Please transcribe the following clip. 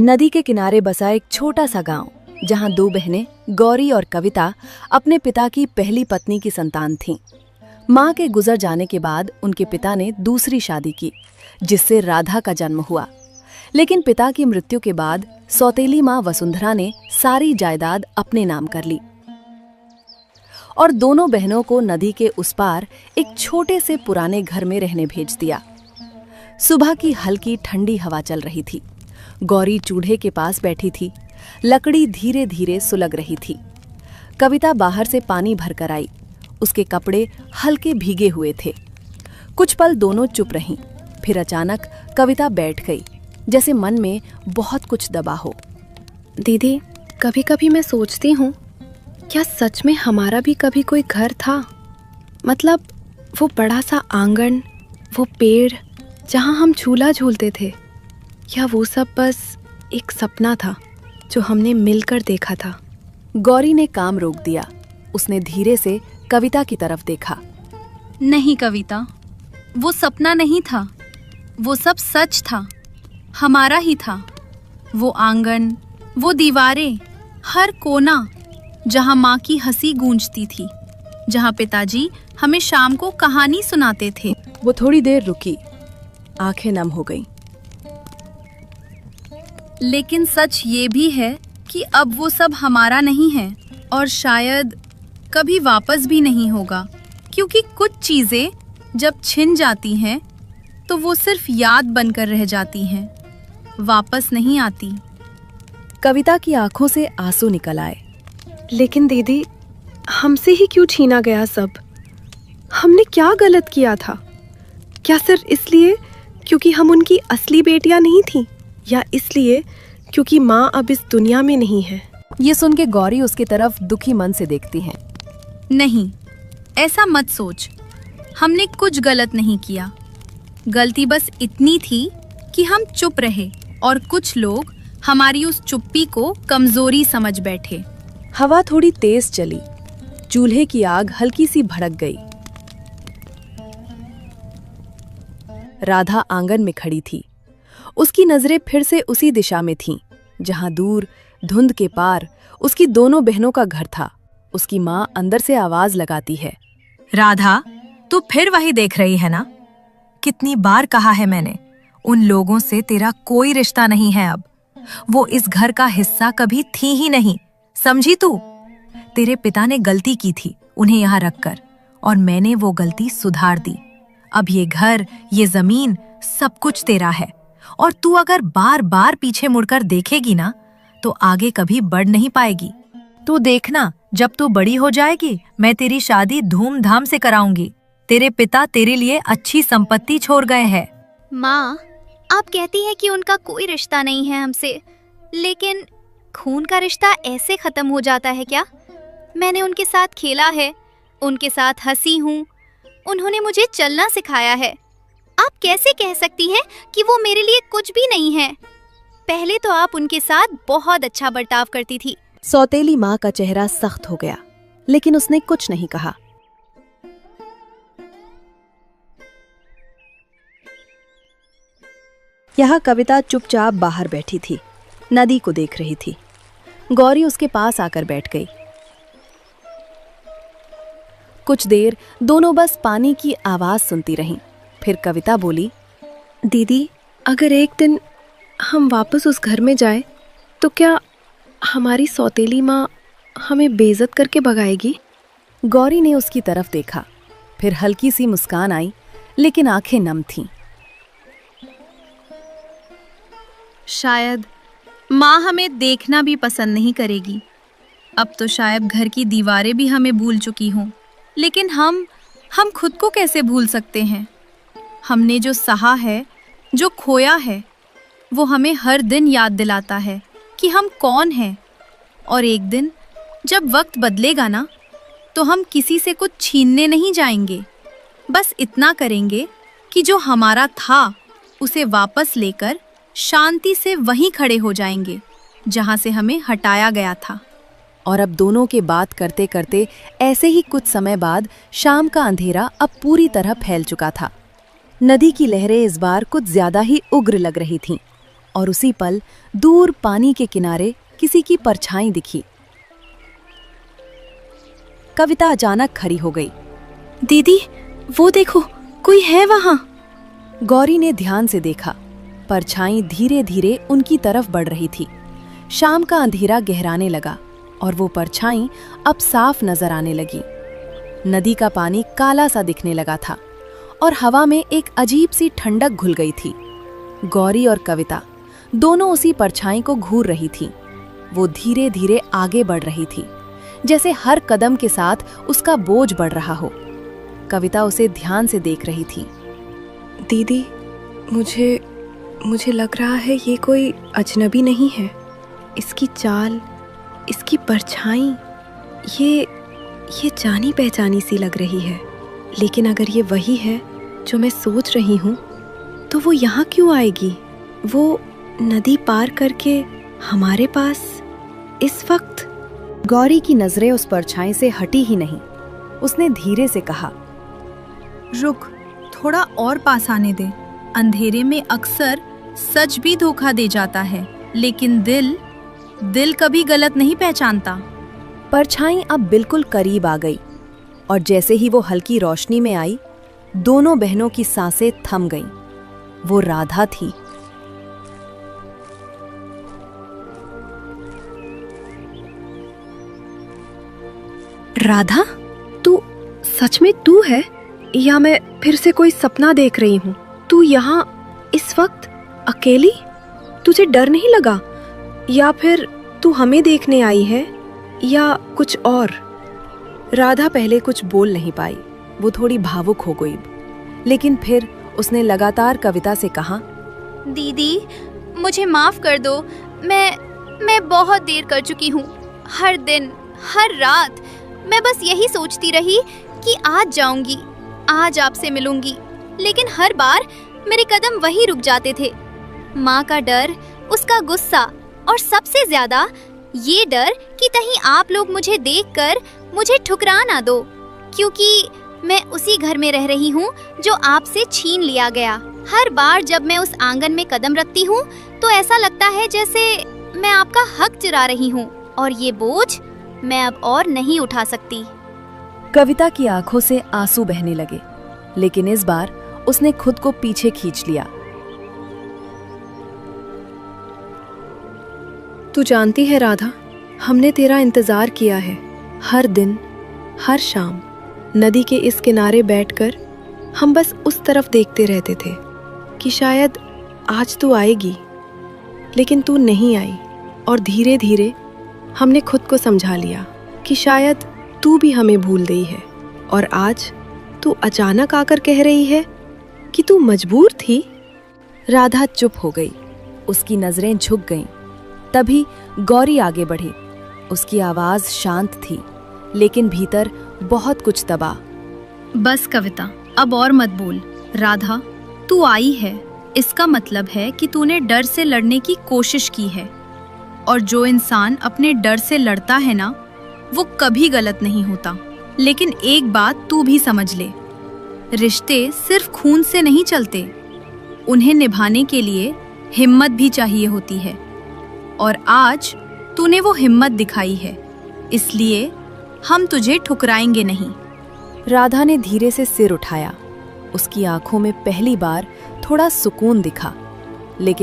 नदी के किनारे बसा एक छोटा सा गांव, जहां दो बहनें गौरी और कविता अपने पिता की पहली पत्नी की संतान थीं। मां के गुजर जाने के बाद उनके पिता ने दूसरी शादी की, जिससे राधा का जन्म हुआ। लेकिन पिता की मृत्यु के बाद सौतेली मां वसुंधरा ने सारी जायदाद अपने नाम कर ली और दोनों बहनों को नदी के उस पार एक छोटे से पुराने घर में रहने भेज दिया। सुबह की हल्की ठंडी हवा चल रही थी। गौरी चूल्हे के पास बैठी थी। लकड़ी धीरे धीरे सुलग रही थी। कविता बाहर से पानी भरकर आई। उसके कपड़े हल्के भीगे हुए थे। कुछ पल दोनों चुप रहीं। फिर अचानक कविता बैठ गई, जैसे मन में बहुत कुछ दबा हो। दीदी, कभी कभी मैं सोचती हूँ, क्या सच में हमारा भी कभी कोई घर था? मतलब वो बड़ा सा आंगन, वो पेड़ जहाँ हम झूला झूलते थे, या वो सब बस एक सपना था जो हमने मिलकर देखा था? गौरी ने काम रोक दिया। उसने धीरे से कविता की तरफ देखा। नहीं कविता, वो सपना नहीं था, वो सब सच था, हमारा ही था। वो आंगन, वो दीवारें, हर कोना जहाँ माँ की हंसी गूंजती थी, जहाँ पिताजी हमें शाम को कहानी सुनाते थे। वो थोड़ी देर रुकी, आंखें नम हो गईं। लेकिन सच ये भी है कि अब वो सब हमारा नहीं है और शायद कभी वापस भी नहीं होगा, क्योंकि कुछ चीजें जब छिन जाती हैं तो वो सिर्फ याद बनकर रह जाती हैं, वापस नहीं आती। कविता की आंखों से आंसू निकल आए। लेकिन दीदी, हमसे ही क्यों छीना गया सब? हमने क्या गलत किया था? क्या सिर्फ इसलिए क्योंकि हम उनकी असली बेटियां नहीं थीं, या इसलिए क्योंकि माँ अब इस दुनिया में नहीं है? ये सुन के गौरी उसकी तरफ दुखी मन से देखती हैं। नहीं, ऐसा मत सोच। हमने कुछ गलत नहीं किया। गलती बस इतनी थी कि हम चुप रहे और कुछ लोग हमारी उस चुप्पी को कमजोरी समझ बैठे। हवा थोड़ी तेज चली। चूल्हे की आग हल्की सी भड़क गई। राधा आंगन में खड़ी थी। उसकी नजरें फिर से उसी दिशा में थीं, जहां दूर धुंध के पार उसकी दोनों बहनों का घर था। उसकी माँ अंदर से आवाज लगाती है, राधा, तू फिर वही देख रही है ना? कितनी बार कहा है मैंने, उन लोगों से तेरा कोई रिश्ता नहीं है अब। वो इस घर का हिस्सा कभी थी ही नहीं, समझी तू? तेरे पिता ने गलती की थी उन्हें यहाँ रखकर, और मैंने वो गलती सुधार दी। अब ये घर, ये जमीन, सब कुछ तेरा है। और तू अगर बार बार पीछे मुड़कर देखेगी ना, तो आगे कभी बढ़ नहीं पाएगी। तू देखना, जब तू बड़ी हो जाएगी, मैं तेरी शादी धूमधाम से कराऊंगी। तेरे पिता तेरे लिए अच्छी संपत्ति छोड़ गए हैं। माँ, आप कहती हैं कि उनका कोई रिश्ता नहीं है हमसे, लेकिन खून का रिश्ता ऐसे खत्म हो जाता है क्या? मैंने उनके साथ खेला है, उनके साथ हंसी हूँ, उन्होंने मुझे चलना सिखाया है। आप कैसे कह सकती हैं कि वो मेरे लिए कुछ भी नहीं है? पहले तो आप उनके साथ बहुत अच्छा बर्ताव करती थी। सौतेली माँ का चेहरा सख्त हो गया, लेकिन उसने कुछ नहीं कहा। यहाँ कविता चुपचाप बाहर बैठी थी, नदी को देख रही थी। गौरी उसके पास आकर बैठ गई। कुछ देर दोनों बस पानी की आवाज सुनती रहीं। फिर कविता बोली, दीदी, अगर एक दिन हम वापस उस घर में जाए, तो क्या हमारी सौतेली माँ हमें बेइज्जत करके भगाएगी? गौरी ने उसकी तरफ देखा। फिर हल्की सी मुस्कान आई, लेकिन आंखें नम थीं। शायद माँ हमें देखना भी पसंद नहीं करेगी। अब तो शायद घर की दीवारें भी हमें भूल चुकी हों, लेकिन हम खुद को कैसे भूल सकते हैं? हमने जो सहा है, जो खोया है, वो हमें हर दिन याद दिलाता है कि हम कौन हैं। और एक दिन जब वक्त बदलेगा ना, तो हम किसी से कुछ छीनने नहीं जाएंगे। बस इतना करेंगे कि जो हमारा था उसे वापस लेकर शांति से वहीं खड़े हो जाएंगे जहां से हमें हटाया गया था। और अब दोनों के बात करते करते ऐसे ही कुछ समय बाद शाम का अंधेरा अब पूरी तरह फैल चुका था। नदी की लहरें इस बार कुछ ज्यादा ही उग्र लग रही थीं। और उसी पल दूर पानी के किनारे किसी की परछाई दिखी। कविता अचानक खड़ी हो गई। दीदी, वो देखो, कोई है वहां। गौरी ने ध्यान से देखा। परछाई धीरे धीरे उनकी तरफ बढ़ रही थी। शाम का अंधेरा गहराने लगा और वो परछाई अब साफ नजर आने लगी। नदी का पानी काला सा दिखने लगा था और हवा में एक अजीब सी ठंडक घुल गई थी। गौरी और कविता दोनों उसी परछाई को घूर रही थीं। वो धीरे धीरे आगे बढ़ रही थी, जैसे हर कदम के साथ उसका बोझ बढ़ रहा हो। कविता उसे ध्यान से देख रही थी। दीदी, मुझे लग रहा है ये कोई अजनबी नहीं है। इसकी चाल, इसकी परछाई, ये जानी पहचानी सी लग रही है। लेकिन अगर ये वही है जो मैं सोच रही हूँ, तो वो यहाँ क्यों आएगी? वो नदी पार करके हमारे पास इस वक्त? गौरी की नजरें उस परछाई से हटी ही नहीं। उसने धीरे से कहा, रुक, थोड़ा और पास आने दे। अंधेरे में अक्सर सच भी धोखा दे जाता है, लेकिन दिल कभी गलत नहीं पहचानता। परछाई अब बिल्कुल करीब आ गई और जैसे ही वो हल्की रोशनी में आई, दोनों बहनों की सांसें थम गईं। वो राधा थी। राधा, तू सच में तू है या मैं फिर से कोई सपना देख रही हूँ? तू यहाँ इस वक्त अकेली? तुझे डर नहीं लगा? या फिर तू हमें देखने आई है या कुछ और? राधा पहले कुछ बोल नहीं पाई। वो थोड़ी भावुक हो गई, लेकिन फिर उसने लगातार कविता से कहा, दीदी, मुझे माफ कर दो। मैं बहुत देर कर चुकी हूँ। हर दिन, हर रात मैं बस यही सोचती रही कि आज जाऊंगी, आज आपसे मिलूंगी, लेकिन हर बार मेरे कदम वही रुक जाते थे। माँ का डर, उसका गुस्सा और सबसे ज्यादा ये डर कि कहीं आप लोग मुझे देखकर मुझे ठुकरा ना दो, क्योंकि मैं उसी घर में रह रही हूँ जो आपसे छीन लिया गया। हर बार जब मैं उस आंगन में कदम रखती हूँ तो ऐसा लगता है जैसे मैं आपका हक चुरा रही हूँ, और ये बोझ मैं अब और नहीं उठा सकती। कविता की आंखों से आंसू बहने लगे, लेकिन इस बार उसने खुद को पीछे खींच लिया। तू जानती है राधा, हमने तेरा इंतजार किया है। हर दिन, हर शाम नदी के इस किनारे बैठकर हम बस उस तरफ देखते रहते थे कि शायद आज तू आएगी, लेकिन तू नहीं आई। और धीरे धीरे हमने खुद को समझा लिया कि शायद तू भी हमें भूल गई है, और आज तू अचानक आकर कह रही है कि तू मजबूर थी। राधा चुप हो गई। उसकी नजरें झुक गईं। तभी गौरी आगे बढ़ी। उसकी आवाज शांत थी, लेकिन भीतर बहुत कुछ दबा। बस कविता, अब और मत बोल। राधा, तू आई है, इसका मतलब है कि तूने डर से लड़ने की कोशिश की है, और जो इंसान अपने डर से लड़ता है ना, वो कभी गलत नहीं होता। लेकिन एक बात तू भी समझ ले, रिश्ते सिर्फ खून से नहीं चलते, उन्हें निभाने के लिए हिम्मत भी चाहिए होती है, और आज तूने वो हिम्मत दिखाई है, इसलिए हम तुझे ठुकराएंगे नहीं। राधा ने धीरे से सिर उठाया। उसकी आंखों में पहली बार थोड़ा सुकून दिखा, लेकिन